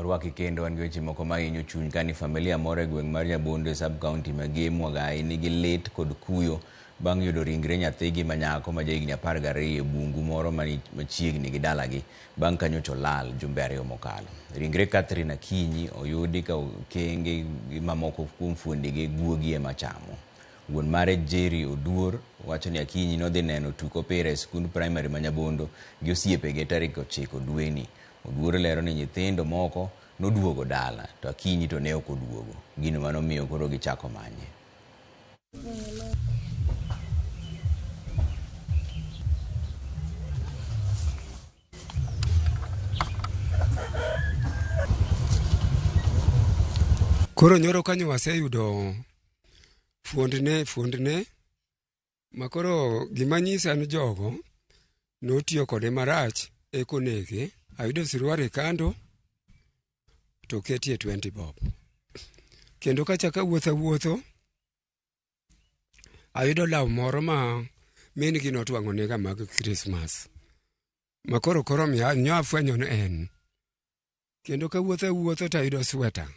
Rwaki kendo an gi weche moko mahinyo chuny kani familia moro e gweng' mar Nyabondo e sub county ma Gemo Gai nigi lit kod kuyo bang' yudo ringre nyathigi manyako ma jahigni 12 e bungu moro machiegni gi dalagi bang' ka nyocha olal jumbe 2 mokalo. Ringre Catherine Akinyi oyudi ka okenge gi mamoko kuom fuondege guogi ema chamo. Wuon mare Jerry Oduor wacho ni Akinyi nodhi neno tuk opira e skund primary ma Nyabondo gi osiepege tarik 9 dweni. Oduor lero ni nyithindo moko noduogo dala to Akinyi to ne ok oduogo. Gino manomiyo koro gichako manye. Koro nyoro kanyo waseyudo fuondne makoro gimanyisa ni jogo notiyo kode marach ekonege. Ayudo siruare kando to ketie 20 bob. Kendo kachaka wuotho ayudo law moro ma min gi notwango nega mag Christmas. Makoro miya nyo afwenyo ne en. Kendo ka wuotho to ayudo sweta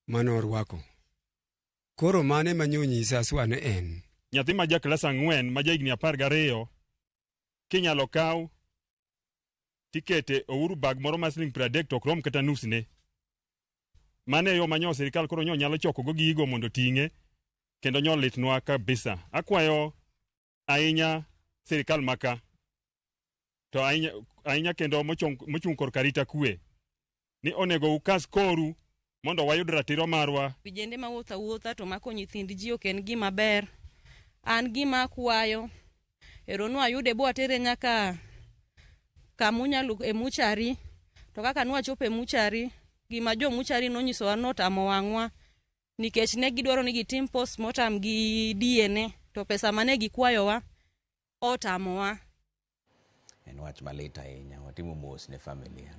manorwako. Koro mane manyonyisa aswane en. Nyathi ma jaklas 4 ma jahigni 12 kinyalo kaw tikete ouru bag moro ma siling 30 to krom kata nusne. Mane yo manyo sirikal koro nyalo choko go gigo mondo ting'e kendo nyol litnwa kabisa. Akwayo ahinya sirikal maka to ahinya kendo mochung' kor karita kwe ni onego ukas koru mondo wayud ratiro marwa. Vijende ma wuotha to mako nyithind ji ok en gima ber. An gima akwayo eronu ayude bo atere nyaka kamunyalo e muchari to kaka nwachopo e muchari gima jo muchari nonyisowa notamo wang'wa nikech ne gidwaro ni gitim postmortem gi DNA to pesa mane gikwayowa otamowa. En wach malit ahinya, watimo mos ne familia.